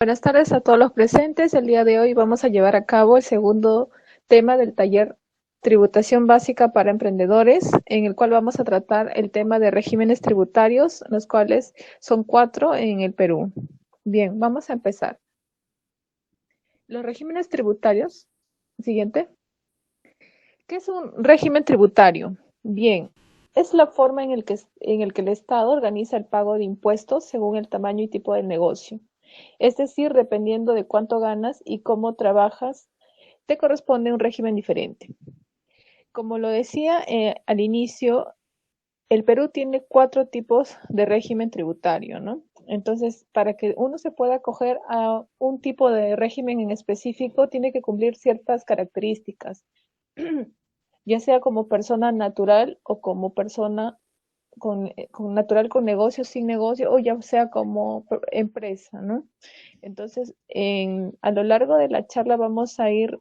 Buenas tardes a todos los presentes. El día de hoy vamos a llevar a cabo el segundo tema del taller Tributación Básica para Emprendedores, en el cual vamos a tratar el tema de regímenes tributarios, los cuales son 4 en el Perú. Bien, vamos a empezar. Los regímenes tributarios. Siguiente. ¿Qué es un régimen tributario? Bien, es la forma en el que el Estado organiza el pago de impuestos según el tamaño y tipo del negocio. Es decir, dependiendo de cuánto ganas y cómo trabajas, te corresponde un régimen diferente. Como lo decía al inicio, el Perú tiene 4 tipos de régimen tributario, ¿no? Entonces, para que uno se pueda acoger a un tipo de régimen en específico, tiene que cumplir ciertas características, ya sea como persona natural o como persona con natural con negocio, sin negocio, o ya sea como empresa, ¿no? Entonces, a lo largo de la charla vamos a ir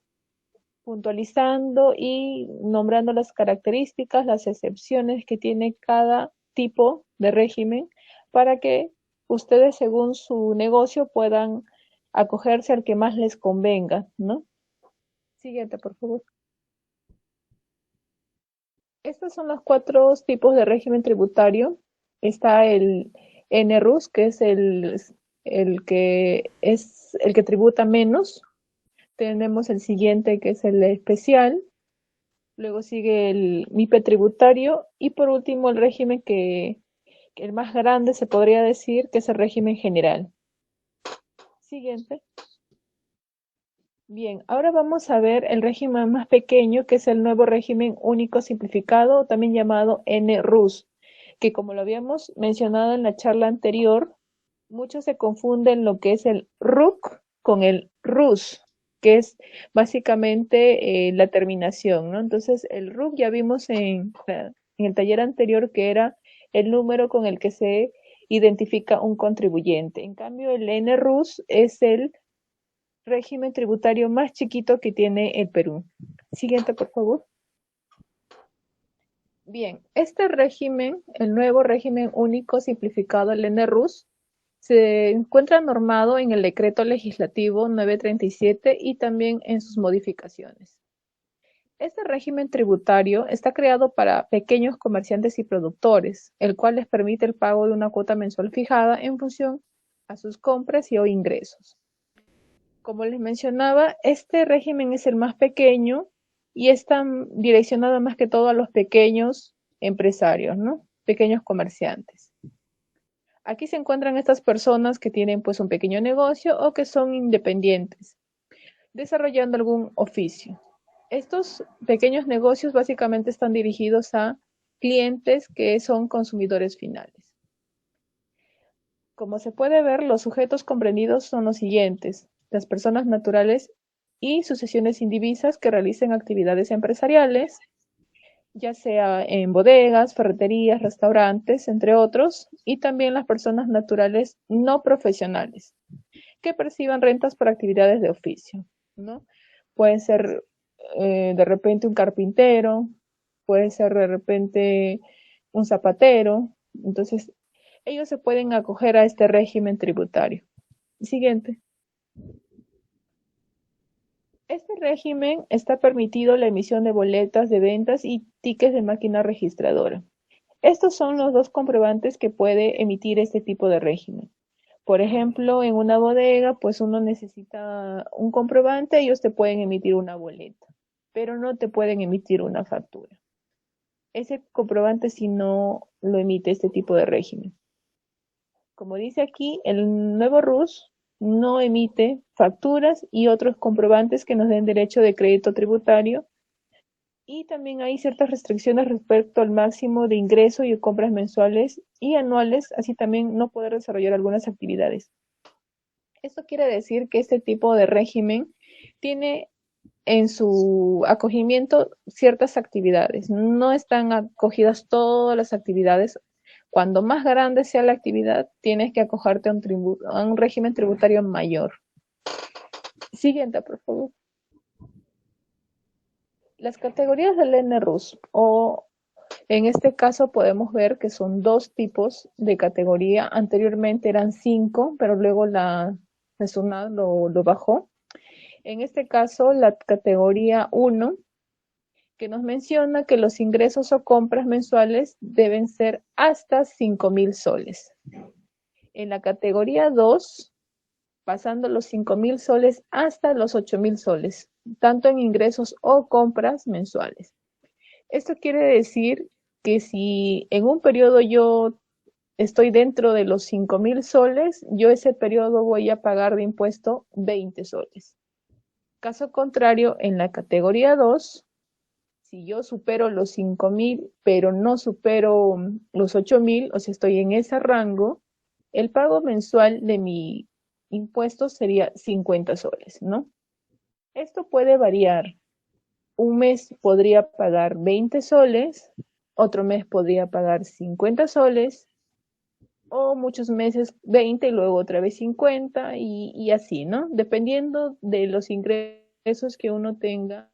puntualizando y nombrando las características, las excepciones que tiene cada tipo de régimen para que ustedes, según su negocio, puedan acogerse al que más les convenga, ¿no? Siguiente, por favor. Estos son los 4 tipos de régimen tributario. Está el NRUS, que es el que tributa menos. Tenemos el siguiente, que es el especial. Luego sigue el MIPE tributario. Y por último, el régimen que el más grande se podría decir, que es el régimen general. Siguiente. Bien, ahora vamos a ver el régimen más pequeño, que es el nuevo régimen único simplificado, también llamado NRUS, que como lo habíamos mencionado en la charla anterior, muchos se confunden lo que es el RUC con el RUS, que es básicamente la terminación, ¿no? Entonces, el RUC ya vimos en el taller anterior que era el número con el que se identifica un contribuyente. En cambio, el NRUS es el régimen tributario más chiquito que tiene el Perú. Siguiente, por favor. Bien, este régimen, el nuevo régimen único simplificado, el NRUS, se encuentra normado en el Decreto Legislativo 937 y también en sus modificaciones. Este régimen tributario está creado para pequeños comerciantes y productores, el cual les permite el pago de una cuota mensual fijada en función a sus compras y o ingresos. Como les mencionaba, este régimen es el más pequeño y está direccionado más que todo a los pequeños empresarios, ¿no? Pequeños comerciantes. Aquí se encuentran estas personas que tienen pues un pequeño negocio o que son independientes, desarrollando algún oficio. Estos pequeños negocios básicamente están dirigidos a clientes que son consumidores finales. Como se puede ver, los sujetos comprendidos son los siguientes: las personas naturales y sucesiones indivisas que realicen actividades empresariales, ya sea en bodegas, ferreterías, restaurantes, entre otros, y también las personas naturales no profesionales que perciban rentas por actividades de oficio, ¿no? Pueden ser de repente un carpintero, puede ser de repente un zapatero. Entonces, ellos se pueden acoger a este régimen tributario. Siguiente. Este régimen está permitido la emisión de boletas de ventas y tickets de máquina registradora. Estos son los dos comprobantes que puede emitir este tipo de régimen. Por ejemplo, en una bodega, pues uno necesita un comprobante, ellos te pueden emitir una boleta, pero no te pueden emitir una factura. Ese comprobante si no lo emite este tipo de régimen. Como dice aquí, el nuevo RUS no emite facturas y otros comprobantes que nos den derecho de crédito tributario, y también hay ciertas restricciones respecto al máximo de ingreso y compras mensuales y anuales, así también no poder desarrollar algunas actividades. Esto quiere decir que este tipo de régimen tiene en su acogimiento ciertas actividades. No están acogidas todas las actividades. Cuando más grande sea la actividad, tienes que acogerte a un régimen tributario mayor. Siguiente, por favor. Las categorías del NRUS, o en este caso podemos ver que son 2 tipos de categoría. Anteriormente eran 5, pero luego la SUNAT lo bajó. En este caso, la categoría 1, que nos menciona que los ingresos o compras mensuales deben ser hasta 5.000 soles. En la categoría 2, pasando los 5.000 soles hasta los 8.000 soles, tanto en ingresos o compras mensuales. Esto quiere decir que si en un periodo yo estoy dentro de los 5.000 soles, yo ese periodo voy a pagar de impuesto 20 soles. Caso contrario, en la categoría 2, si yo supero los 5.000, pero no supero los 8.000, o sea, estoy en ese rango, el pago mensual de mi impuesto sería 50 soles, ¿no? Esto puede variar. Un mes podría pagar 20 soles, otro mes podría pagar 50 soles, o muchos meses 20 y luego otra vez 50 y así, ¿no? Dependiendo de los ingresos que uno tenga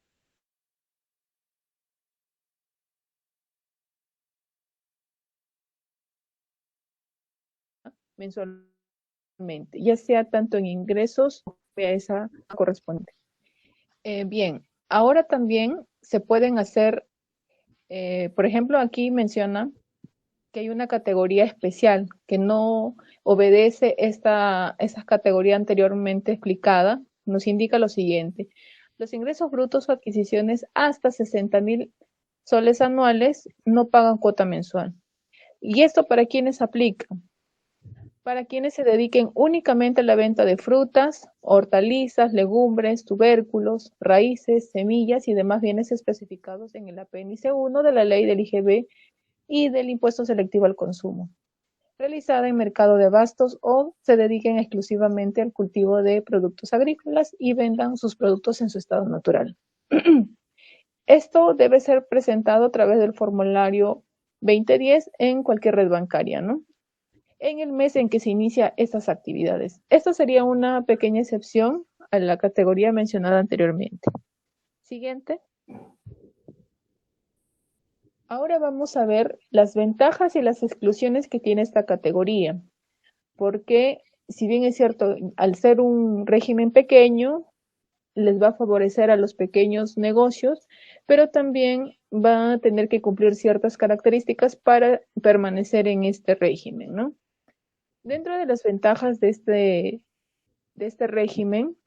mensualmente, ya sea tanto en ingresos o a esa correspondiente. Bien, ahora también se pueden hacer, por ejemplo, aquí menciona que hay una categoría especial que no obedece esa categoría anteriormente explicada. Nos indica lo siguiente: los ingresos brutos o adquisiciones hasta 60.000 soles anuales no pagan cuota mensual. ¿Y esto para quiénes aplica? Para quienes se dediquen únicamente a la venta de frutas, hortalizas, legumbres, tubérculos, raíces, semillas y demás bienes especificados en el apéndice 1 de la ley del IGB y del impuesto selectivo al consumo, realizada en mercado de abastos, o se dediquen exclusivamente al cultivo de productos agrícolas y vendan sus productos en su estado natural. Esto debe ser presentado a través del formulario 2010 en cualquier red bancaria, ¿no? En el mes en que se inicia estas actividades. Esta sería una pequeña excepción a la categoría mencionada anteriormente. Siguiente. Ahora vamos a ver las ventajas y las exclusiones que tiene esta categoría, porque si bien es cierto, al ser un régimen pequeño, les va a favorecer a los pequeños negocios, pero también va a tener que cumplir ciertas características para permanecer en este régimen, ¿no? Dentro de las ventajas de este régimen,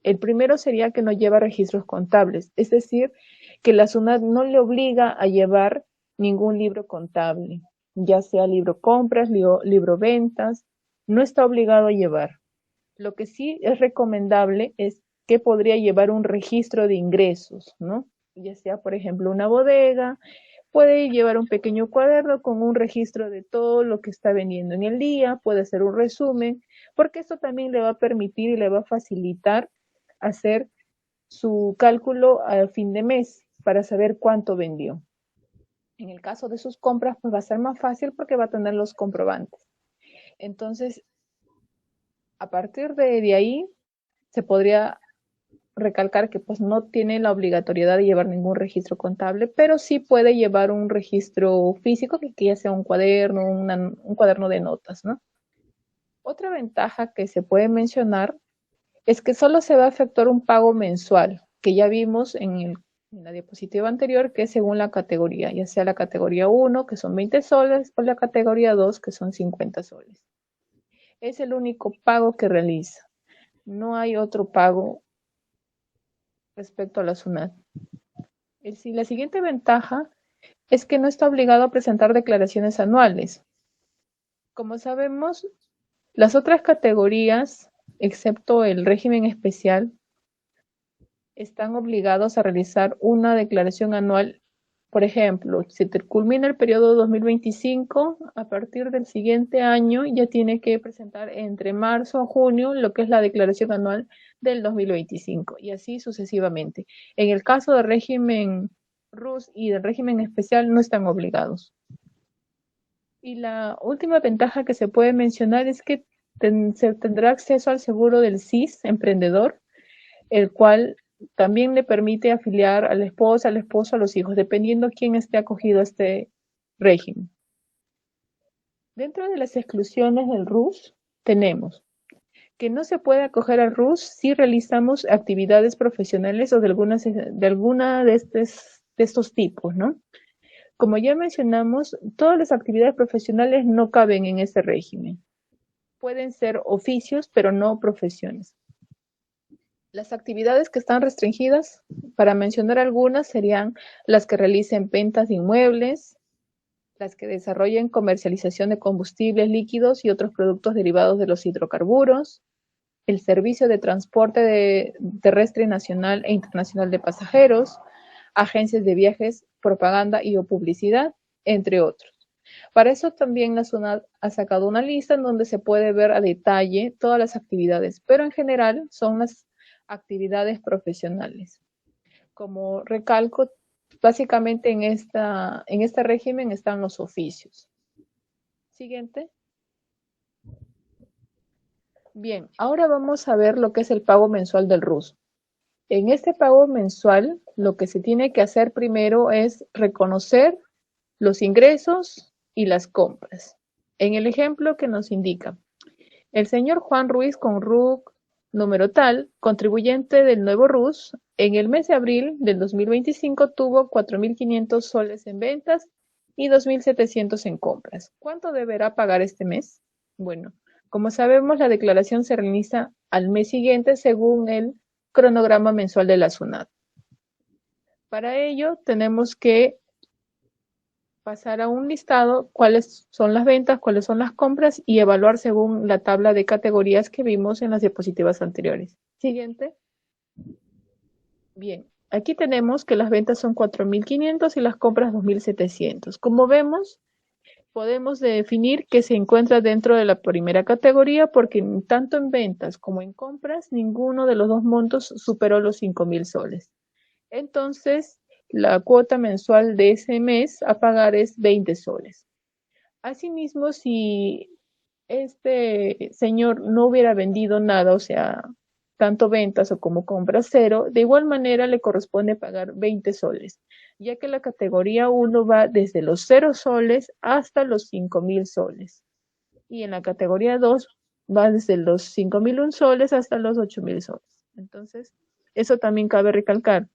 el primero sería que no lleva registros contables, es decir, que la SUNAT no le obliga a llevar ningún libro contable, ya sea libro compras, libro ventas, no está obligado a llevar. Lo que sí es recomendable es que podría llevar un registro de ingresos, ¿no? Ya sea, por ejemplo, una bodega, puede llevar un pequeño cuaderno con un registro de todo lo que está vendiendo en el día, puede hacer un resumen, porque esto también le va a permitir y le va a facilitar hacer su cálculo a fin de mes para saber cuánto vendió. En el caso de sus compras, pues va a ser más fácil porque va a tener los comprobantes. Entonces, a partir de ahí, se podría recalcar que pues no tiene la obligatoriedad de llevar ningún registro contable, pero sí puede llevar un registro físico que ya sea un cuaderno, un cuaderno de notas, ¿no? Otra ventaja que se puede mencionar es que solo se va a efectuar un pago mensual, que ya vimos en la diapositiva anterior, que es según la categoría, ya sea la categoría 1, que son 20 soles, o la categoría 2, que son 50 soles. Es el único pago que realiza. No hay otro pago respecto a la SUNAT. La siguiente ventaja es que no está obligado a presentar declaraciones anuales. Como sabemos, las otras categorías, excepto el régimen especial, están obligados a realizar una declaración anual. Por ejemplo, si te culmina el periodo 2025, a partir del siguiente año ya tiene que presentar entre marzo o junio lo que es la declaración anual del 2025 y así sucesivamente. En el caso del régimen RUS y del régimen especial no están obligados. Y la última ventaja que se puede mencionar es que se tendrá acceso al seguro del SIS emprendedor, el cual también le permite afiliar a la esposa, al esposo, a los hijos, dependiendo quién esté acogido a este régimen. Dentro de las exclusiones del RUS tenemos que no se puede acoger al RUS si realizamos actividades profesionales o de alguna de estos tipos, ¿no? Como ya mencionamos, todas las actividades profesionales no caben en este régimen. Pueden ser oficios, pero no profesiones. Las actividades que están restringidas, para mencionar algunas, serían las que realicen ventas de inmuebles, las que desarrollen comercialización de combustibles líquidos y otros productos derivados de los hidrocarburos, el servicio de transporte terrestre nacional e internacional de pasajeros, agencias de viajes, propaganda y o publicidad, entre otros. Para eso también la SUNAT ha sacado una lista en donde se puede ver a detalle todas las actividades, pero en general son las actividades profesionales. Como recalco, básicamente en este régimen están los oficios. Siguiente. Bien, ahora vamos a ver lo que es el pago mensual del RUS. En este pago mensual, lo que se tiene que hacer primero es reconocer los ingresos y las compras. En el ejemplo que nos indica, el señor Juan Ruiz con RUC número tal, contribuyente del nuevo RUS, en el mes de abril del 2025 tuvo 4.500 soles en ventas y 2.700 en compras. ¿Cuánto deberá pagar este mes? Bueno, como sabemos, la declaración se realiza al mes siguiente según el cronograma mensual de la SUNAT. Para ello, tenemos que pasar a un listado cuáles son las ventas, cuáles son las compras y evaluar según la tabla de categorías que vimos en las diapositivas anteriores. Siguiente. Bien, aquí tenemos que las ventas son 4.500 y las compras 2.700. Como vemos, podemos definir que se encuentra dentro de la primera categoría porque tanto en ventas como en compras ninguno de los dos montos superó los 5.000 soles. Entonces, la cuota mensual de ese mes a pagar es 20 soles. Asimismo, si este señor no hubiera vendido nada, o sea, tanto ventas o como compras cero, de igual manera le corresponde pagar 20 soles, ya que la categoría 1 va desde los 0 soles hasta los 5.000 soles. Y en la categoría 2 va desde los 5.001 soles hasta los 8.000 soles. Entonces, eso también cabe recalcar.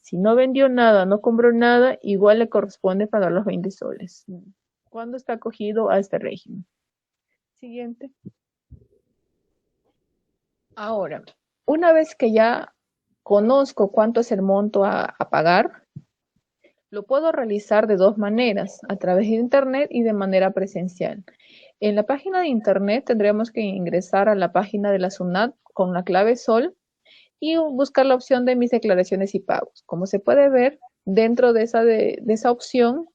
Si no vendió nada, no compró nada, igual le corresponde pagar los 20 soles. ¿Cuándo está acogido a este régimen? Siguiente. Ahora, una vez que ya conozco cuánto es el monto a pagar, lo puedo realizar de dos maneras, a través de Internet y de manera presencial. En la página de Internet tendremos que ingresar a la página de la SUNAT con la clave SOL y buscar la opción de mis declaraciones y pagos. Como se puede ver, dentro de esa opción,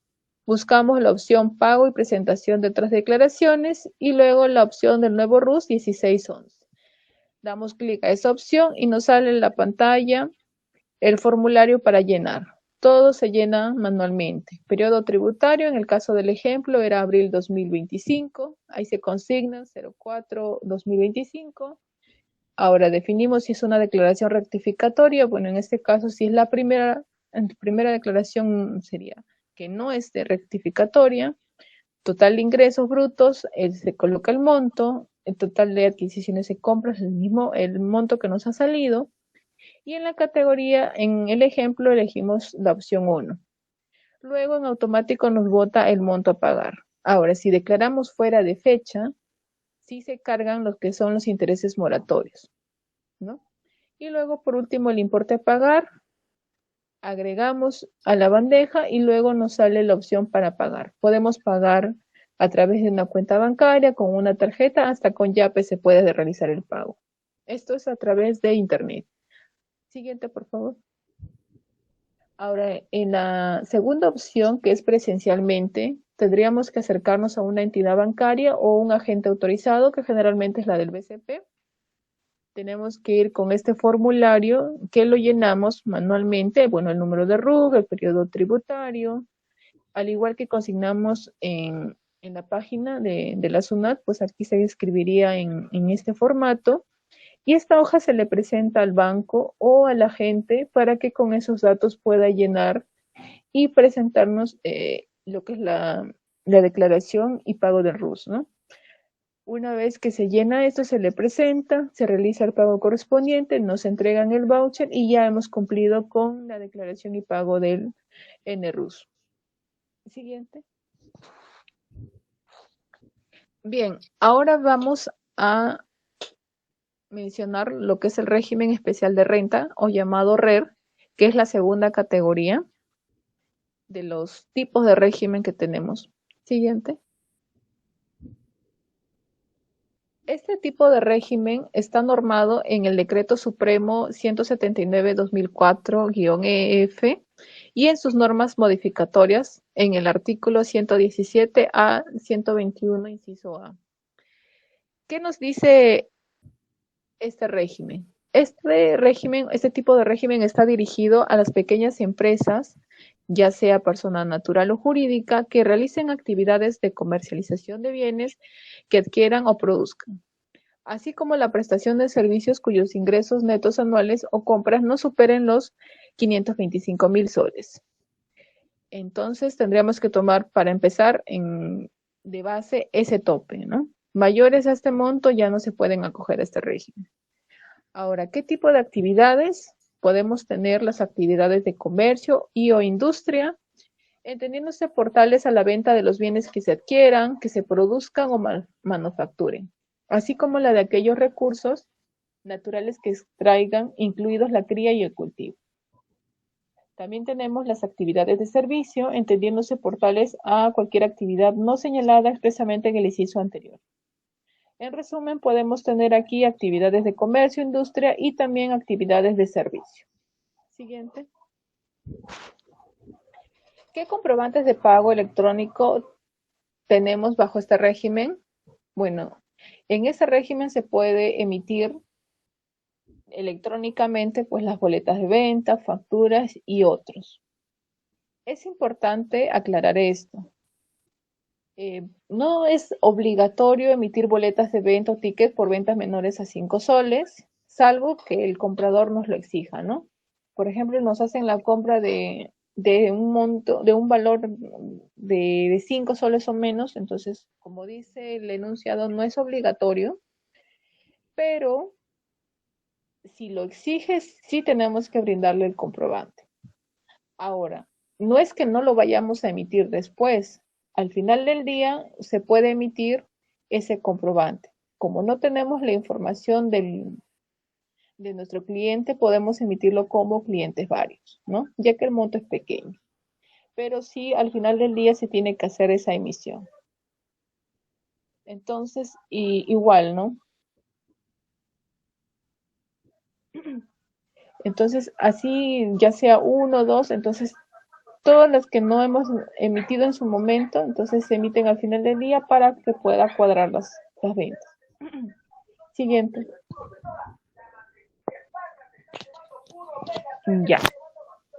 buscamos la opción pago y presentación de otras declaraciones y luego la opción del nuevo RUS 1611. Damos clic a esa opción y nos sale en la pantalla el formulario para llenar. Todo se llena manualmente. Periodo tributario, en el caso del ejemplo, era abril 2025. Ahí se consigna 04-2025. Ahora definimos si es una declaración rectificatoria. Bueno, en este caso, si es la primera declaración sería que no es de rectificatoria. Total de ingresos brutos, se coloca el monto, el total de adquisiciones y compras, el monto que nos ha salido. Y en la categoría, en el ejemplo, elegimos la opción 1. Luego en automático nos bota el monto a pagar. Ahora, si declaramos fuera de fecha, sí se cargan los que son los intereses moratorios, ¿no? Y luego, por último, el importe a pagar. Agregamos a la bandeja y luego nos sale la opción para pagar. Podemos pagar a través de una cuenta bancaria, con una tarjeta, hasta con Yape se puede realizar el pago. Esto es a través de Internet. Siguiente, por favor. Ahora, en la segunda opción, que es presencialmente, tendríamos que acercarnos a una entidad bancaria o un agente autorizado, que generalmente es la del BCP. Tenemos que ir con este formulario que lo llenamos manualmente, bueno, el número de RUC, el periodo tributario, al igual que consignamos en la página de la SUNAT, pues aquí se escribiría en este formato, y esta hoja se le presenta al banco o al agente para que con esos datos pueda llenar y presentarnos lo que es la declaración y pago del RUS, ¿no? Una vez que se llena esto, se le presenta, se realiza el pago correspondiente, nos entregan el voucher y ya hemos cumplido con la declaración y pago del NRUS. Siguiente. Bien, ahora vamos a mencionar lo que es el régimen especial de renta o llamado RER, que es la segunda categoría de los tipos de régimen que tenemos. Siguiente. Este tipo de régimen está normado en el Decreto Supremo 179-2004-EF y en sus normas modificatorias en el artículo 117 a 121, inciso A. ¿Qué nos dice este régimen? Este tipo de régimen está dirigido a las pequeñas empresas, ya sea persona natural o jurídica, que realicen actividades de comercialización de bienes que adquieran o produzcan, así como la prestación de servicios cuyos ingresos netos anuales o compras no superen los 525,000 soles. Entonces tendríamos que tomar para empezar de base ese tope, ¿no? Mayores a este monto ya no se pueden acoger a este régimen. Ahora, ¿qué tipo de actividades? Podemos tener las actividades de comercio y o industria, entendiéndose portales a la venta de los bienes que se adquieran, que se produzcan o manufacturen, así como la de aquellos recursos naturales que extraigan, incluidos la cría y el cultivo. También tenemos las actividades de servicio, entendiéndose portales a cualquier actividad no señalada expresamente en el inciso anterior. En resumen, podemos tener aquí actividades de comercio, industria y también actividades de servicio. Siguiente. ¿Qué comprobantes de pago electrónico tenemos bajo este régimen? Bueno, en ese régimen se puede emitir electrónicamente pues las boletas de venta, facturas y otros. Es importante aclarar esto. No es obligatorio emitir boletas de venta o tickets por ventas menores a 5 soles, salvo que el comprador nos lo exija, ¿no? Por ejemplo, nos hacen la compra de un monto, de un valor de 5 soles o menos, entonces, como dice el enunciado, no es obligatorio, pero si lo exiges, sí tenemos que brindarle el comprobante. Ahora, no es que no lo vayamos a emitir después. Al final del día se puede emitir ese comprobante. Como no tenemos la información de nuestro cliente, podemos emitirlo como clientes varios, ¿no? Ya que el monto es pequeño. Pero sí, al final del día se tiene que hacer esa emisión. Entonces, igual, ¿no? Entonces, así ya sea uno o dos, entonces todas las que no hemos emitido en su momento, entonces se emiten al final del día para que pueda cuadrar las ventas. Siguiente. Ya.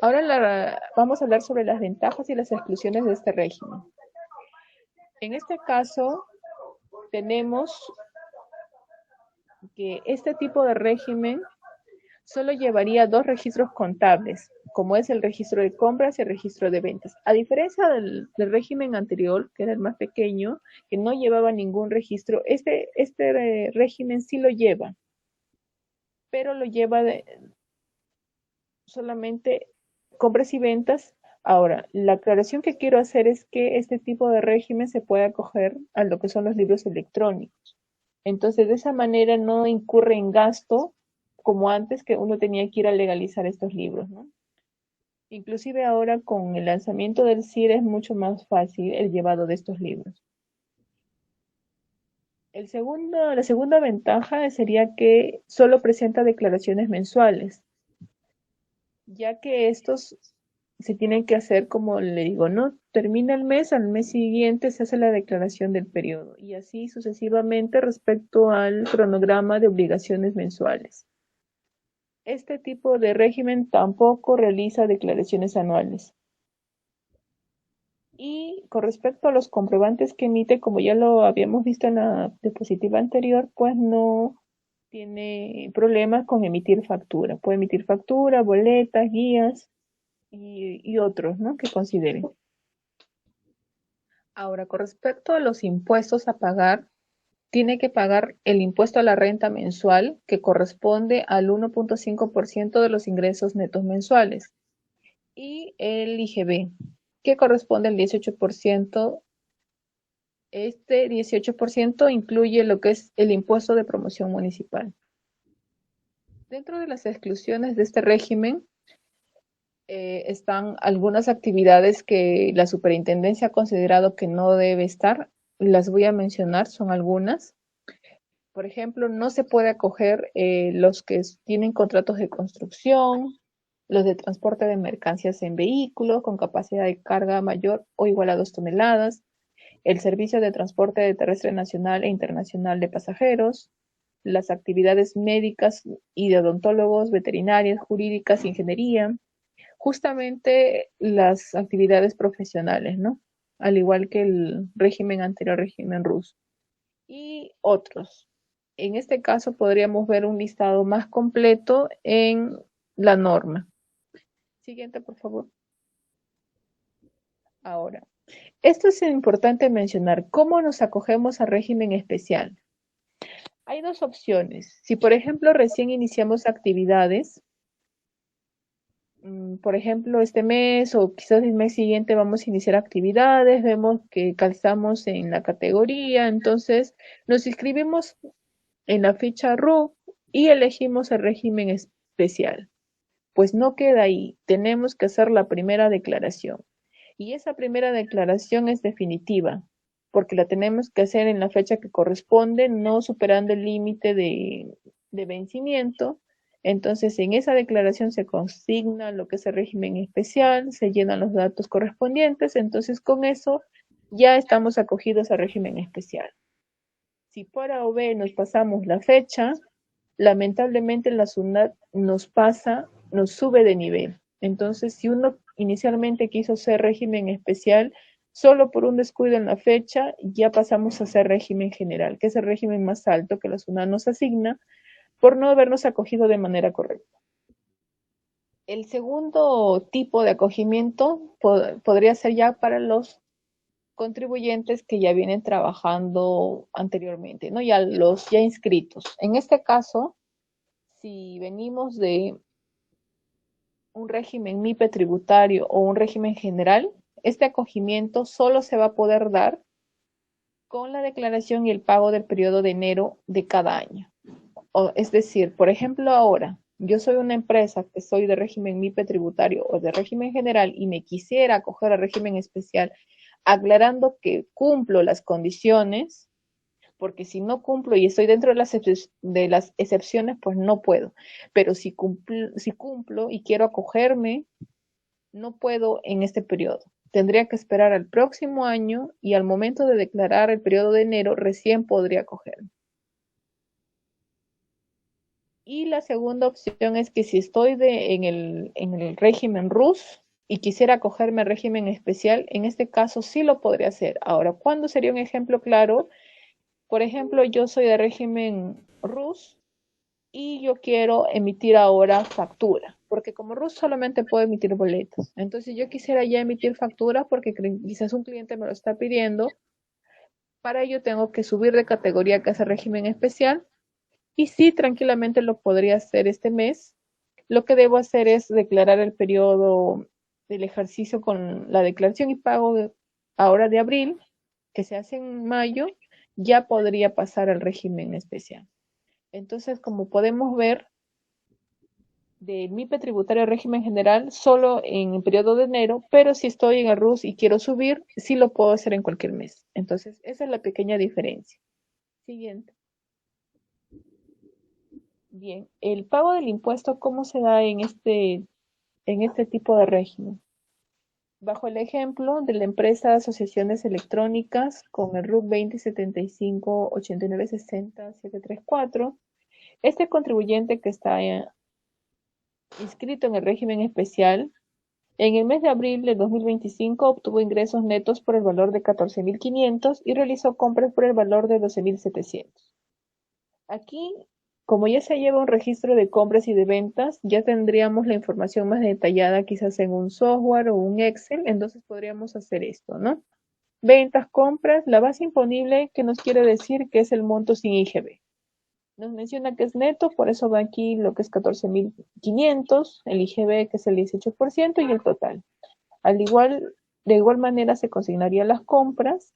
Ahora vamos a hablar sobre las ventajas y las exclusiones de este régimen. En este caso, tenemos que este tipo de régimen solo llevaría dos registros contables, como es el registro de compras y el registro de ventas. A diferencia del régimen anterior, que era el más pequeño, que no llevaba ningún registro, este régimen sí lo lleva, pero lo lleva solamente compras y ventas. Ahora, la aclaración que quiero hacer es que este tipo de régimen se puede acoger a lo que son los libros electrónicos. Entonces, de esa manera no incurre en gasto como antes que uno tenía que ir a legalizar estos libros, ¿no? Inclusive ahora con el lanzamiento del CIR es mucho más fácil el llevado de estos libros. La segunda ventaja sería que solo presenta declaraciones mensuales, ya que estos se tienen que hacer, como le digo, ¿no? Termina el mes, al mes siguiente se hace la declaración del periodo y así sucesivamente respecto al cronograma de obligaciones mensuales. Este tipo de régimen tampoco realiza declaraciones anuales. Y con respecto a los comprobantes que emite, como ya lo habíamos visto en la diapositiva anterior, pues no tiene problemas con emitir factura. Puede emitir factura, boletas, guías y otros, ¿no? Que consideren. Ahora, con respecto a los impuestos a pagar, tiene que pagar el impuesto a la renta mensual, que corresponde al 1.5% de los ingresos netos mensuales, y el IGB, que corresponde al 18%. Este 18% incluye lo que es el impuesto de promoción municipal. Dentro de las exclusiones de este régimen están algunas actividades que la superintendencia ha considerado que no debe estar. Las voy a mencionar, son algunas. Por ejemplo, no se puede acoger los que tienen contratos de construcción, los de transporte de mercancías en vehículos con capacidad de carga mayor o igual a 2 toneladas, el servicio de transporte terrestre nacional e internacional de pasajeros, las actividades médicas y de odontólogos, veterinarias, jurídicas, ingeniería, justamente las actividades profesionales, ¿no? Al igual que el régimen anterior, régimen ruso. Y otros. En este caso podríamos ver un listado más completo en la norma. Siguiente, por favor. Ahora, esto es importante mencionar. ¿Cómo nos acogemos al régimen especial? Hay dos opciones. Si, por ejemplo, recién iniciamos actividades, por ejemplo, este mes o quizás el mes siguiente vamos a iniciar actividades, vemos que calzamos en la categoría, entonces nos inscribimos en la ficha RU y elegimos el régimen especial. Pues no queda ahí, tenemos que hacer la primera declaración. Y esa primera declaración es definitiva, porque la tenemos que hacer en la fecha que corresponde, no superando el límite de vencimiento. Entonces, en esa declaración se consigna lo que es el régimen especial, se llenan los datos correspondientes, entonces con eso ya estamos acogidos al régimen especial. Si por A o B nos pasamos la fecha, lamentablemente la SUNAT nos sube de nivel. Entonces, si uno inicialmente quiso ser régimen especial, solo por un descuido en la fecha, ya pasamos a ser régimen general, que es el régimen más alto que la SUNAT nos asigna por no habernos acogido de manera correcta. El segundo tipo de acogimiento podría ser ya para los contribuyentes que ya vienen trabajando anteriormente, ¿no? Ya los ya inscritos. En este caso, si venimos de un régimen MIPE tributario o un régimen general, este acogimiento solo se va a poder dar con la declaración y el pago del periodo de enero de cada año. Es decir, por ejemplo, ahora yo soy una empresa que soy de régimen MIPE tributario o de régimen general y me quisiera acoger al régimen especial, aclarando que cumplo las condiciones, porque si no cumplo y estoy dentro de las excepciones, pues no puedo. Pero si cumplo y quiero acogerme, no puedo en este periodo. Tendría que esperar al próximo año y al momento de declarar el periodo de enero recién podría acogerme. Y la segunda opción es que si estoy en el régimen RUS y quisiera acogerme al régimen especial, en este caso sí lo podría hacer. Ahora, ¿cuándo sería un ejemplo claro? Por ejemplo, yo soy de régimen RUS y yo quiero emitir ahora factura, porque como RUS solamente puedo emitir boletos. Entonces yo quisiera ya emitir factura porque quizás un cliente me lo está pidiendo. Para ello tengo que subir de categoría que es el régimen especial y sí, tranquilamente lo podría hacer este mes. Lo que debo hacer es declarar el periodo del ejercicio con la declaración y pago ahora de abril, que se hace en mayo, ya podría pasar al régimen especial. Entonces, como podemos ver, del MIPE tributario al régimen general solo en el periodo de enero, pero si estoy en el RUS y quiero subir, sí lo puedo hacer en cualquier mes. Entonces, esa es la pequeña diferencia. Siguiente. Bien, el pago del impuesto, ¿cómo se da en este tipo de régimen? Bajo el ejemplo de la empresa Asociaciones Electrónicas con el RUC 2075 8960 734, este contribuyente que está inscrito en el régimen especial, en el mes de abril de 2025 obtuvo ingresos netos por el valor de 14.500 y realizó compras por el valor de 12.700. Aquí, como ya se lleva un registro de compras y de ventas, ya tendríamos la información más detallada quizás en un software o un Excel, entonces podríamos hacer esto, ¿no? ventas, compras, la base imponible, que nos quiere decir que es el monto sin IGB. Nos menciona que es neto, por eso va aquí lo que es 14.500, el IGB que es el 18% y el total. De igual manera se consignarían las compras,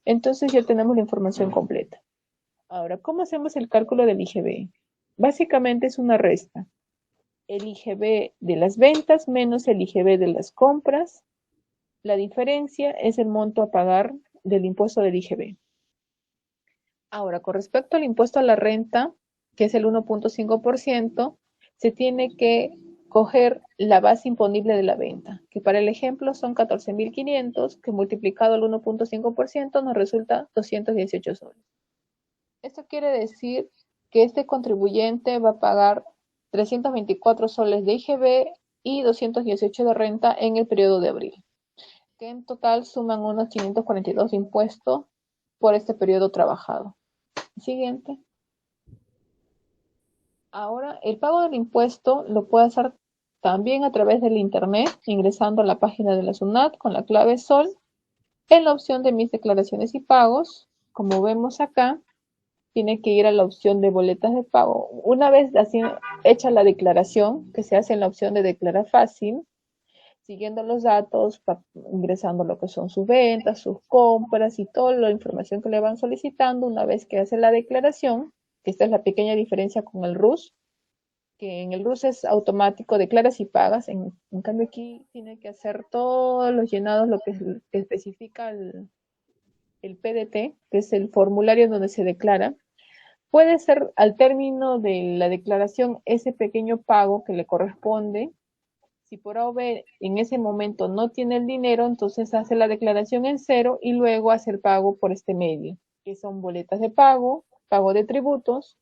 entonces ya tenemos la información completa. Ahora, ¿cómo hacemos el cálculo del IGB? Básicamente es una resta. El IGB de las ventas menos el IGB de las compras. La diferencia es el monto a pagar del impuesto del IGB. Ahora, con respecto al impuesto a la renta, que es el 1.5%, se tiene que coger la base imponible de la venta, que para el ejemplo son 14.500, que multiplicado al 1.5% nos resulta 218 soles. Esto quiere decir que este contribuyente va a pagar 324 soles de IGB y 218 de renta en el periodo de abril, que en total suman unos 542 de impuestos por este periodo trabajado. Siguiente. Ahora, el pago del impuesto lo puede hacer también a través del internet, ingresando a la página de la SUNAT con la clave SOL en la opción de mis declaraciones y pagos. Como vemos acá, tiene que ir a la opción de boletas de pago. Una vez así hecha la declaración, que se hace en la opción de declarar fácil, siguiendo los datos, ingresando lo que son sus ventas, sus compras y toda la información que le van solicitando. Una vez que hace la declaración, que esta es la pequeña diferencia con el RUS, que en el RUS es automático, declaras y pagas, en cambio aquí tiene que hacer todos los llenados, lo que especifica el PDT, que es el formulario en donde se declara. Puede ser al término de la declaración ese pequeño pago que le corresponde. Si por A o B en ese momento no tiene el dinero, entonces hace la declaración en cero y luego hace el pago por este medio, que son boletas de pago, pago de tributos,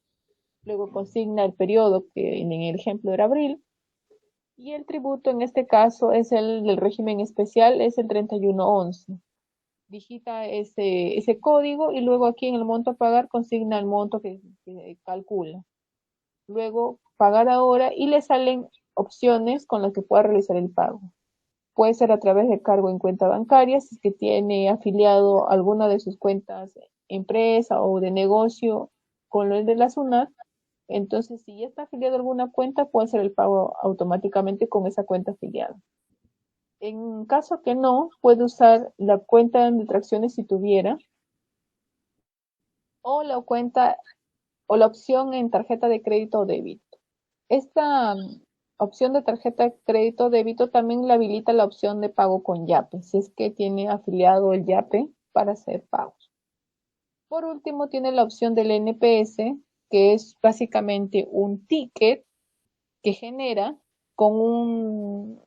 luego consigna el periodo, que en el ejemplo era abril, y el tributo en este caso es el del régimen especial, es el 3111. Digita ese código y luego aquí en el monto a pagar consigna el monto que calcula. Luego pagar ahora y le salen opciones con las que pueda realizar el pago. Puede ser a través de cargo en cuenta bancaria, si es que tiene afiliado alguna de sus cuentas empresa o de negocio con el de la SUNAT. Entonces, si ya está afiliado a alguna cuenta, puede hacer el pago automáticamente con esa cuenta afiliada. En caso que no, puede usar la cuenta de tracciones si tuviera, o la cuenta o la opción en tarjeta de crédito o débito. Esta opción de tarjeta de crédito o débito también le habilita la opción de pago con YAPE, si es que tiene afiliado el YAPE para hacer pagos. Por último, tiene la opción del NPS, que es básicamente un ticket que genera con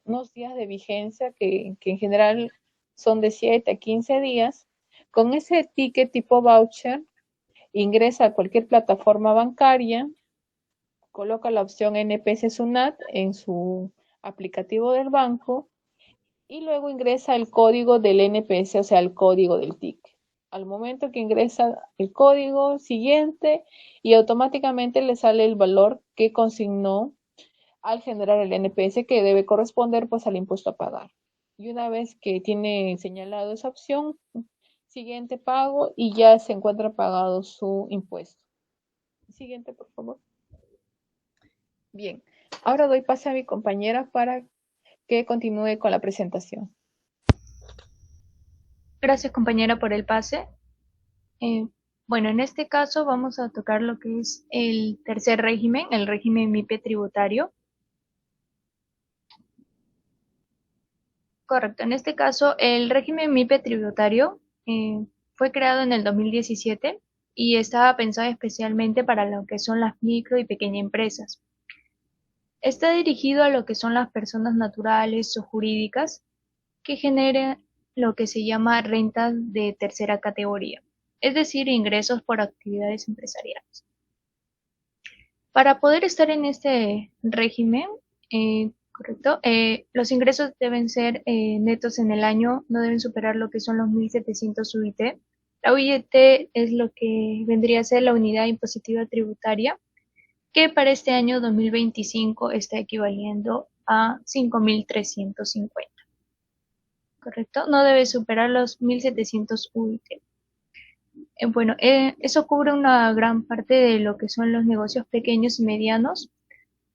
unos días de vigencia que en general son de 7 a 15 días. Con ese ticket tipo voucher, ingresa a cualquier plataforma bancaria, coloca la opción NPS SUNAT en su aplicativo del banco y luego ingresa el código del NPS, o sea, el código del ticket. Al momento que ingresa el código siguiente y automáticamente le sale el valor que consignó al generar el NPS que debe corresponder pues al impuesto a pagar. Y una vez que tiene señalado esa opción, siguiente pago y ya se encuentra pagado su impuesto. Siguiente, por favor. Bien, ahora doy pase a mi compañera para que continúe con la presentación. Gracias compañera por el pase. Eh, bueno, en este caso vamos a tocar lo que es el tercer régimen, el régimen MIPE tributario. Correcto, en este caso el régimen MIPE tributario fue creado en el 2017 y estaba pensado especialmente para lo que son las micro y pequeñas empresas. Está dirigido a lo que son las personas naturales o jurídicas que generen lo que se llama rentas de tercera categoría, es decir, ingresos por actividades empresariales. Para poder estar en este régimen, correcto, los ingresos deben ser netos en el año, no deben superar lo que son los 1.700 UIT. La UIT es lo que vendría a ser la unidad impositiva tributaria, que para este año 2025 está equivaliendo a 5.350. ¿correcto? No debe superar los 1.700 UIT. Bueno, eso cubre una gran parte de lo que son los negocios pequeños y medianos.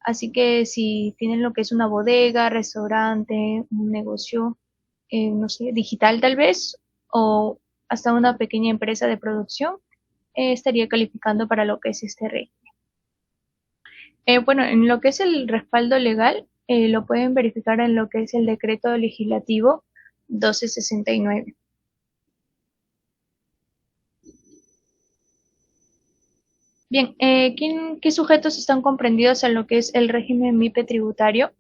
Así que si tienen lo que es una bodega, restaurante, un negocio, no sé, digital tal vez, o hasta una pequeña empresa de producción, estaría calificando para lo que es este régimen. Bueno, en lo que es el respaldo legal, lo pueden verificar en lo que es el decreto legislativo 1269. Bien, ¿qué sujetos están comprendidos en lo que es el régimen MIPE tributario?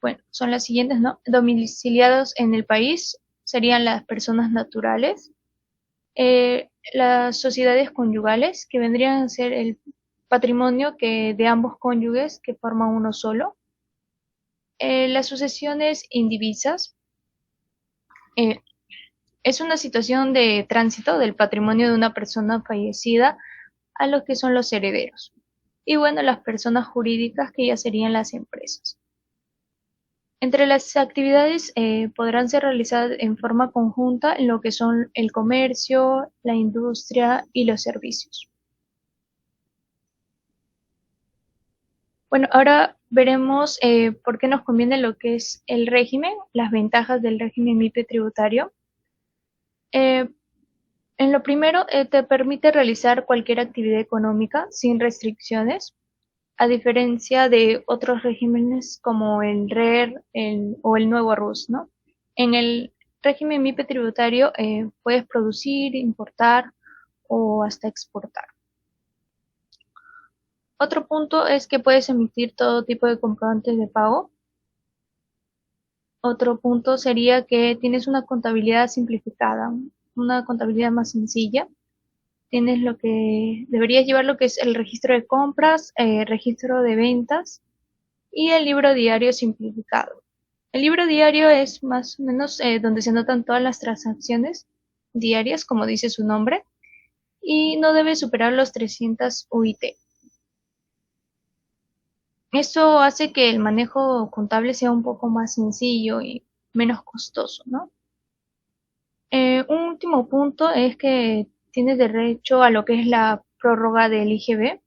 Bueno, son las siguientes, ¿no? Domiciliados en el país serían las personas naturales, las sociedades conyugales, que vendrían a ser el patrimonio de ambos cónyuges que forman uno solo, las sucesiones indivisas, eh, es una situación de tránsito del patrimonio de una persona fallecida a los que son los herederos. Y bueno, las personas jurídicas que ya serían las empresas. Entre las actividades podrán ser realizadas en forma conjunta en lo que son el comercio, la industria y los servicios. Bueno, ahora veremos por qué nos conviene lo que es el régimen, las ventajas del régimen MIPE tributario. Eh, en lo primero, te permite realizar cualquier actividad económica sin restricciones, a diferencia de otros regímenes como el RER o el nuevo RUS, ¿no? En el régimen MIPE tributario puedes producir, importar o hasta exportar. Otro punto es que puedes emitir todo tipo de comprobantes de pago. Otro punto sería que tienes una contabilidad simplificada, una contabilidad más sencilla. Tienes deberías llevar lo que es el registro de compras, registro de ventas y el libro diario simplificado. El libro diario es más o menos donde se anotan todas las transacciones diarias, como dice su nombre, y no debe superar los 300 UIT. Esto hace que el manejo contable sea un poco más sencillo y menos costoso, ¿no? Un último punto es que tienes derecho a lo que es la prórroga del IGB.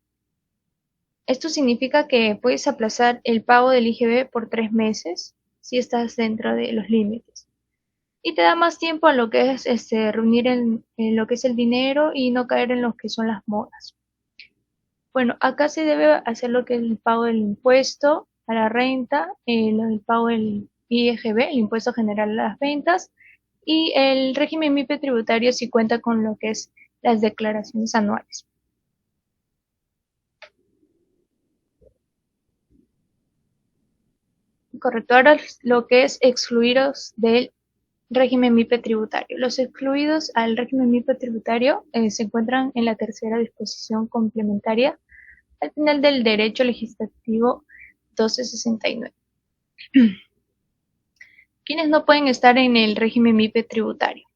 Esto significa que puedes aplazar el pago del IGB por 3 meses si estás dentro de los límites. Y te da más tiempo a lo que es reunir en lo que es el dinero y no caer en lo que son las moras. Bueno, acá se debe hacer lo que es el pago del impuesto a la renta, el pago del IGB, el impuesto general a las ventas, y el régimen MIPE tributario si cuenta con lo que es las declaraciones anuales. Correcto, ahora lo que es excluidos del régimen MIPE tributario. Los excluidos al régimen MIPE tributario se encuentran en la tercera disposición complementaria al final del derecho legislativo 1269. ¿Quiénes no pueden estar en el régimen MIPE tributario?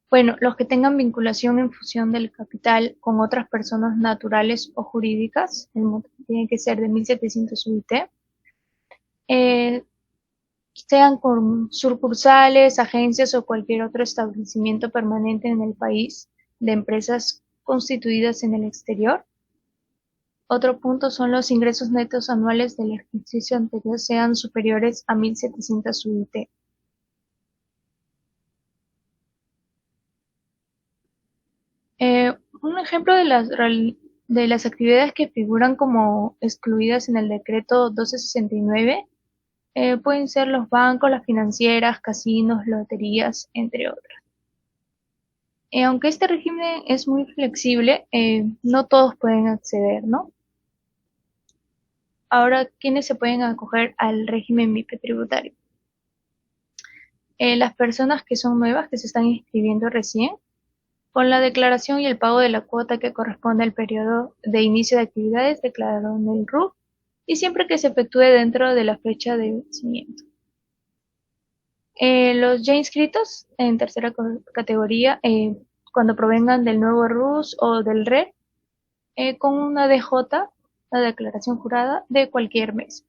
Bueno, los que tengan vinculación en fusión del capital con otras personas naturales o jurídicas, el monto tiene que ser de 1.700 UIT, sean con sucursales, agencias o cualquier otro establecimiento permanente en el país de empresas constituidas en el exterior. Otro punto son los ingresos netos anuales del ejercicio anterior sean superiores a 1.700 UIT. Un ejemplo de las actividades que figuran como excluidas en el decreto 1269 pueden ser los bancos, las financieras, casinos, loterías, entre otras. Aunque este régimen es muy flexible, no todos pueden acceder, ¿no? Ahora, ¿quiénes se pueden acoger al régimen MIPE tributario? Las personas que son nuevas, que se están inscribiendo recién, con la declaración y el pago de la cuota que corresponde al periodo de inicio de actividades declarado en el RUF y siempre que se efectúe dentro de la fecha de vencimiento. Los ya inscritos en tercera categoría, cuando provengan del nuevo RUS o del RE, con una DJ, la declaración jurada, de cualquier mes.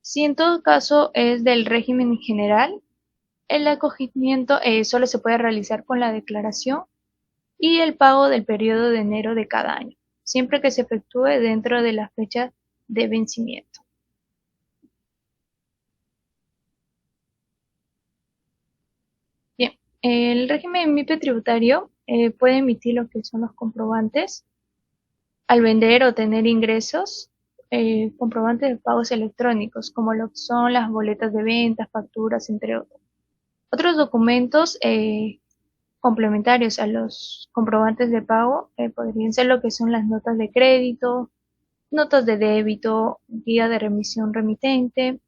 Si en todo caso es del régimen general, El acogimiento solo se puede realizar con la declaración y el pago del periodo de enero de cada año, siempre que se efectúe dentro de la fecha de vencimiento. Bien, el régimen MIPE tributario puede emitir lo que son los comprobantes al vender o tener ingresos, comprobantes de pagos electrónicos, como lo son las boletas de venta, facturas, entre otros. Otros documentos complementarios a los comprobantes de pago podrían ser lo que son las notas de crédito, notas de débito, guía de remisión remitente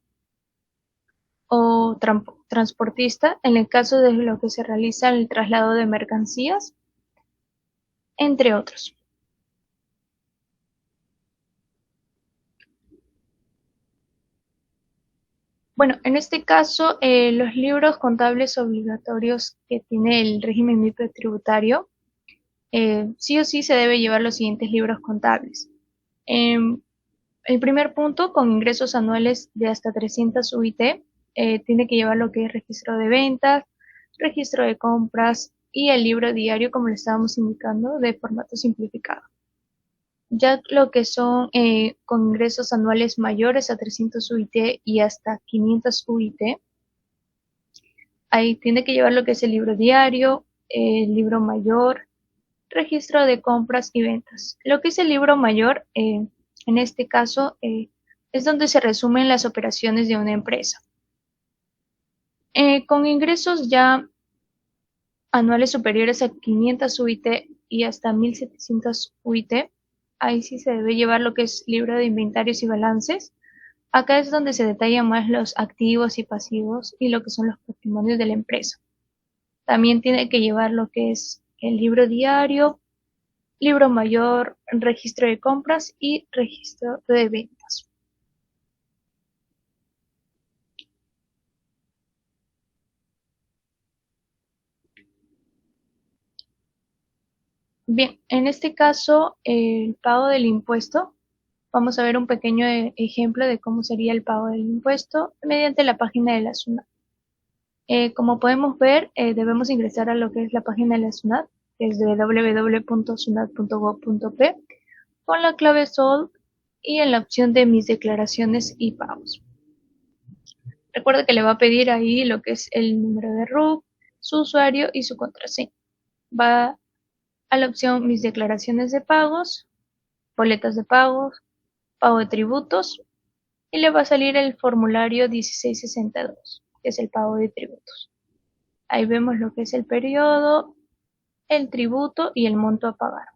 o transportista en el caso de lo que se realiza el traslado de mercancías, entre otros. Bueno, en este caso, los libros contables obligatorios que tiene el régimen MIPE tributario, sí o sí se debe llevar los siguientes libros contables. El primer punto, con ingresos anuales de hasta 300 UIT, tiene que llevar lo que es registro de ventas, registro de compras y el libro diario, como le estábamos indicando, de formato simplificado. Ya lo que son con ingresos anuales mayores a 300 UIT y hasta 500 UIT, ahí tiene que llevar lo que es el libro diario, el libro mayor, registro de compras y ventas. Lo que es el libro mayor, en este caso, es donde se resumen las operaciones de una empresa. Con ingresos ya anuales superiores a 500 UIT y hasta 1700 UIT, ahí sí se debe llevar lo que es libro de inventarios y balances. Acá es donde se detallan más los activos y pasivos y lo que son los patrimonios de la empresa. También tiene que llevar lo que es el libro diario, libro mayor, registro de compras y registro de ventas. Bien, en este caso, el pago del impuesto, vamos a ver un pequeño ejemplo de cómo sería el pago del impuesto mediante la página de la SUNAT. Como podemos ver, debemos ingresar a lo que es la página de la SUNAT, que es www.sunat.gov.p, con la clave SOL y en la opción de mis declaraciones y pagos. Recuerda que le va a pedir ahí lo que es el número de RUC, su usuario y su contraseña. Va a la opción mis declaraciones de pagos, boletas de pagos, pago de tributos y le va a salir el formulario 1662, que es el pago de tributos. Ahí vemos lo que es el periodo, el tributo y el monto a pagar.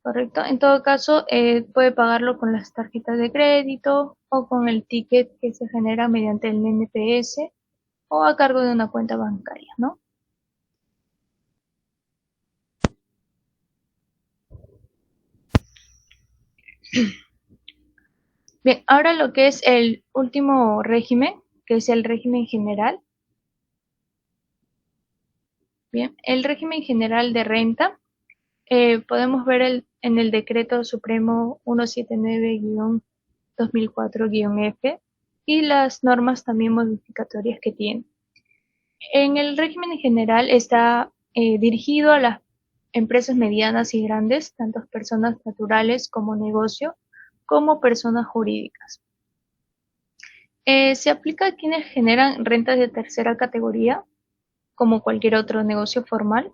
¿Correcto? En todo caso, puede pagarlo con las tarjetas de crédito o con el ticket que se genera mediante el NPS o a cargo de una cuenta bancaria, ¿no? Bien, ahora lo que es el último régimen, que es el régimen general. Bien, el régimen general de renta, podemos ver en el decreto supremo 179-2004-F y las normas también modificatorias que tiene. En el régimen general está dirigido a las empresas medianas y grandes, tanto personas naturales como negocio, como personas jurídicas. Se aplica a quienes generan rentas de tercera categoría, como cualquier otro negocio formal,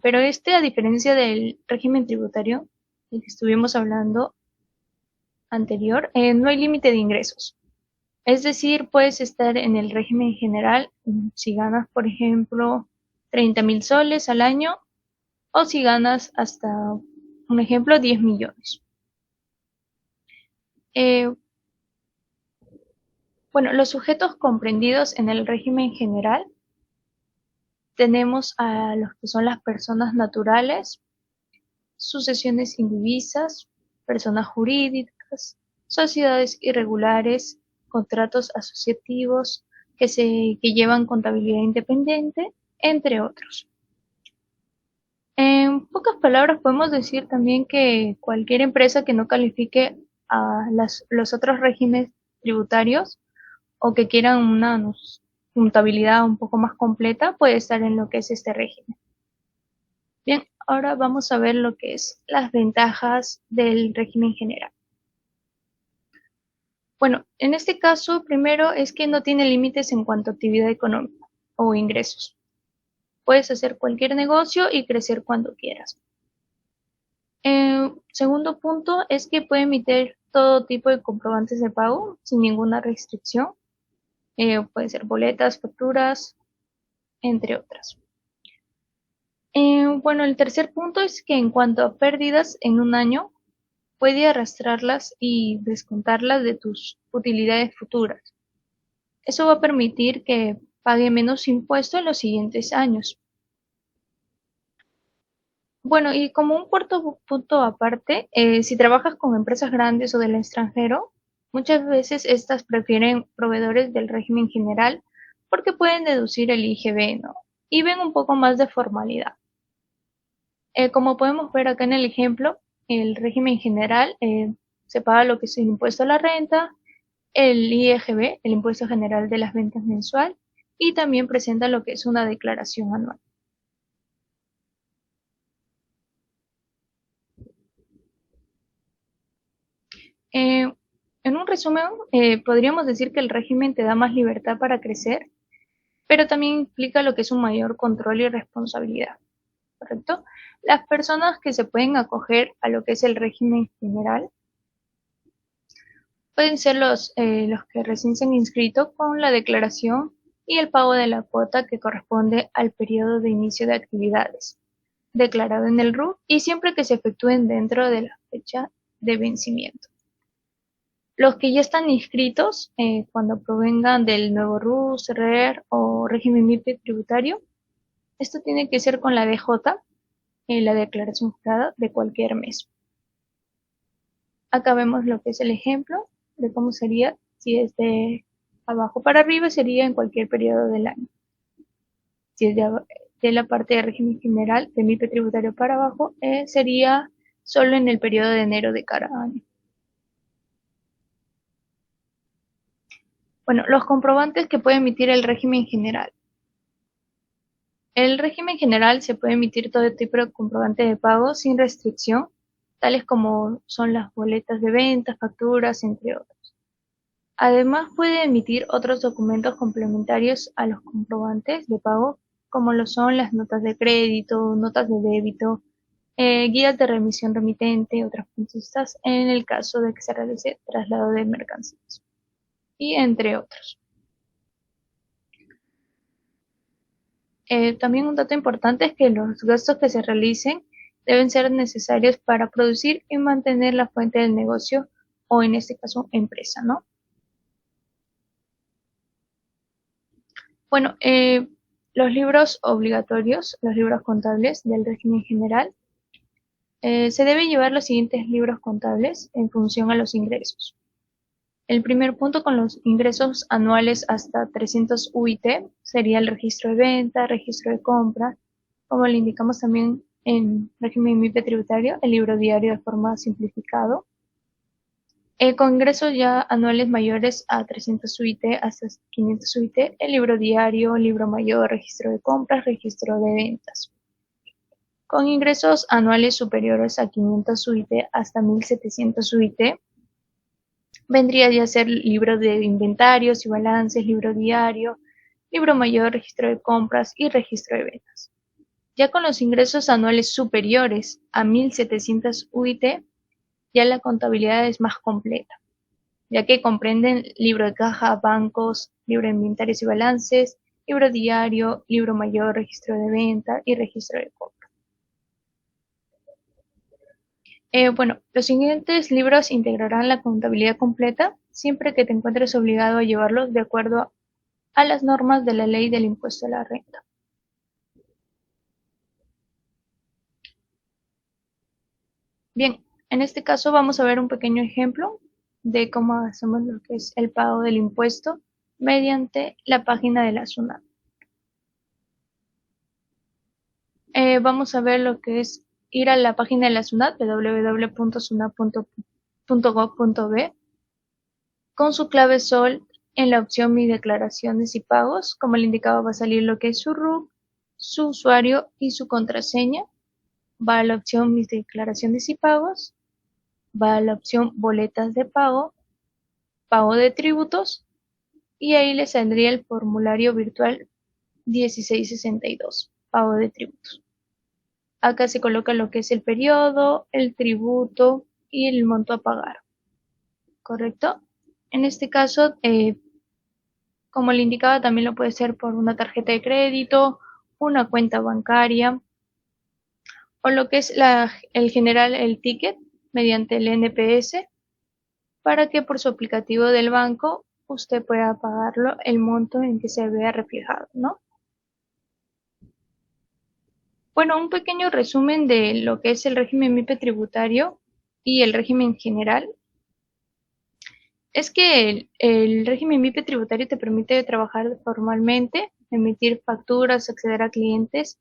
pero a diferencia del régimen tributario del que estuvimos hablando anterior, no hay límite de ingresos. Es decir, puedes estar en el régimen general si ganas, por ejemplo, 30.000 soles al año o si ganas hasta, un ejemplo, 10 millones. Bueno, los sujetos comprendidos en el régimen general tenemos a los que son las personas naturales, sucesiones indivisas, personas jurídicas, sociedades irregulares, contratos asociativos que llevan contabilidad independiente, entre otros. En pocas palabras podemos decir también que cualquier empresa que no califique a los otros regímenes tributarios o que quieran contabilidad un poco más completa puede estar en lo que es este régimen. Bien, ahora vamos a ver lo que es las ventajas del régimen general. Bueno, en este caso, primero es que no tiene límites en cuanto a actividad económica o ingresos. Puedes hacer cualquier negocio y crecer cuando quieras. Segundo punto es que puede emitir todo tipo de comprobantes de pago sin ninguna restricción. Pueden ser boletas, facturas, entre otras. Bueno, el tercer punto es que en cuanto a pérdidas en un año, puede arrastrarlas y descontarlas de tus utilidades futuras. Eso va a permitir que pague menos impuesto en los siguientes años. Bueno, y como un cuarto punto aparte, si trabajas con empresas grandes o del extranjero, muchas veces estas prefieren proveedores del régimen general porque pueden deducir el IGB, ¿no? Y ven un poco más de formalidad. Como podemos ver acá en el ejemplo, el régimen general se paga lo que es el impuesto a la renta, el IGB, el impuesto general de las ventas mensual, y también presenta lo que es una declaración anual. En un resumen, podríamos decir que el régimen te da más libertad para crecer, pero también implica lo que es un mayor control y responsabilidad, ¿correcto? Las personas que se pueden acoger a lo que es el régimen general pueden ser los que recién se han inscrito con la declaración y el pago de la cuota que corresponde al periodo de inicio de actividades, declarado en el RUC y siempre que se efectúen dentro de la fecha de vencimiento. Los que ya están inscritos, cuando provengan del nuevo RUS, RER o régimen MIPE tributario, esto tiene que ser con la DJ, la declaración jurada de cualquier mes. Acá vemos lo que es el ejemplo de cómo sería, si es de abajo para arriba, sería en cualquier periodo del año. Si es de la parte de régimen general, de MIPE tributario para abajo, sería solo en el periodo de enero de cada año. Bueno, los comprobantes que puede emitir el régimen general. El régimen general se puede emitir todo tipo de comprobante de pago sin restricción, tales como son las boletas de venta, facturas, entre otros. Además, puede emitir otros documentos complementarios a los comprobantes de pago, como lo son las notas de crédito, notas de débito, guías de remisión remitente, otras consultas en el caso de que se realice traslado de mercancías, y entre otros. También un dato importante es que los gastos que se realicen deben ser necesarios para producir y mantener la fuente del negocio o en este caso empresa, ¿no? Bueno, los libros obligatorios, los libros contables del régimen general, se deben llevar los siguientes libros contables en función a los ingresos. El primer punto con los ingresos anuales hasta 300 UIT sería el registro de venta, registro de compra, como le indicamos también en régimen MIPE tributario, el libro diario de forma simplificado. Con ingresos ya anuales mayores a 300 UIT hasta 500 UIT, el libro diario, libro mayor, registro de compras, registro de ventas. Con ingresos anuales superiores a 500 UIT hasta 1700 UIT, vendría ya a ser libro de inventarios y balances, libro diario, libro mayor, registro de compras y registro de ventas. Ya con los ingresos anuales superiores a 1700 UIT, ya la contabilidad es más completa, ya que comprenden libro de caja, bancos, libro de inventarios y balances, libro diario, libro mayor, registro de venta y registro de compra. Bueno, los siguientes libros integrarán la contabilidad completa siempre que te encuentres obligado a llevarlos de acuerdo a las normas de la ley del impuesto a la renta. Bien, en este caso vamos a ver un pequeño ejemplo de cómo hacemos lo que es el pago del impuesto mediante la página de la SUNAT. Vamos a ver lo que es ir a la página de la SUNAT, www.sunat.gov.b, con su clave SOL En la opción mis declaraciones y pagos, como le indicaba, va a salir lo que es su RUC, su usuario y su contraseña. Va a la opción mis declaraciones y pagos, va a la opción boletas de pago, pago de tributos, y ahí le saldría el formulario virtual 1662, pago de tributos. Acá se coloca lo que es el periodo, el tributo y el monto a pagar, ¿correcto? En este caso, como le indicaba, también lo puede ser por una tarjeta de crédito, una cuenta bancaria o lo que es el general, el ticket mediante el NPS para que por su aplicativo del banco usted pueda pagarlo el monto en que se vea reflejado, ¿no? Bueno, un pequeño resumen de lo que es el régimen MIPE tributario y el régimen general es que el régimen MIPE tributario te permite trabajar formalmente, emitir facturas, acceder a clientes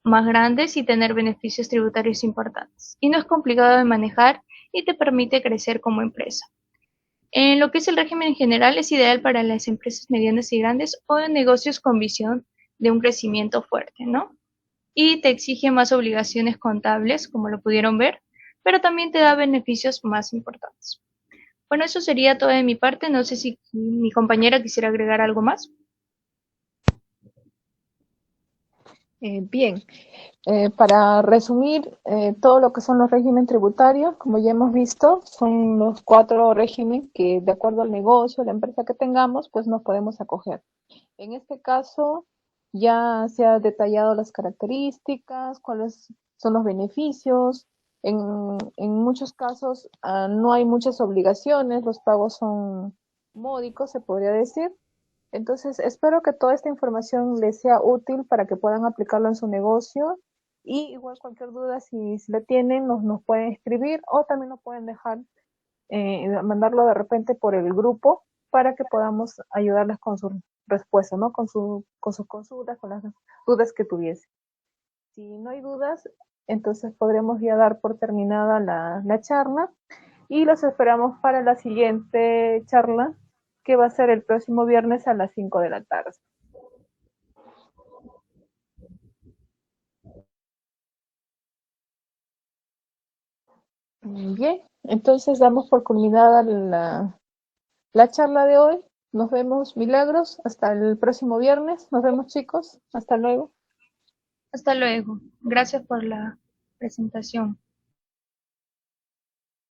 más grandes y tener beneficios tributarios importantes. Y no es complicado de manejar y te permite crecer como empresa. En lo que es el régimen general es ideal para las empresas medianas y grandes o de negocios con visión de un crecimiento fuerte, ¿no? Y te exige más obligaciones contables, como lo pudieron ver, pero también te da beneficios más importantes. Bueno, eso sería todo de mi parte. No sé si mi compañera quisiera agregar algo más. Bien, para resumir, todo lo que son los regímenes tributarios, como ya hemos visto, son los 4 regímenes que de acuerdo al negocio, la empresa que tengamos, pues nos podemos acoger. En este caso, ya se ha detallado las características, cuáles son los beneficios. En muchos casos no hay muchas obligaciones, los pagos son módicos, se podría decir. Entonces, espero que toda esta información les sea útil para que puedan aplicarlo en su negocio. Y igual cualquier duda, si la tienen, nos pueden escribir o también nos pueden dejar, mandarlo de repente por el grupo para que podamos ayudarles con sus respuestas, ¿no? Con sus consultas, con las dudas que tuviesen. Si no hay dudas, entonces podremos ya dar por terminada la charla y los esperamos para la siguiente charla que va a ser el próximo viernes a las 5 de la tarde. Bien, entonces damos por culminada la charla de hoy. Nos vemos, Milagros, hasta el próximo viernes. Nos vemos, chicos. Hasta luego. Hasta luego. Gracias por la presentación.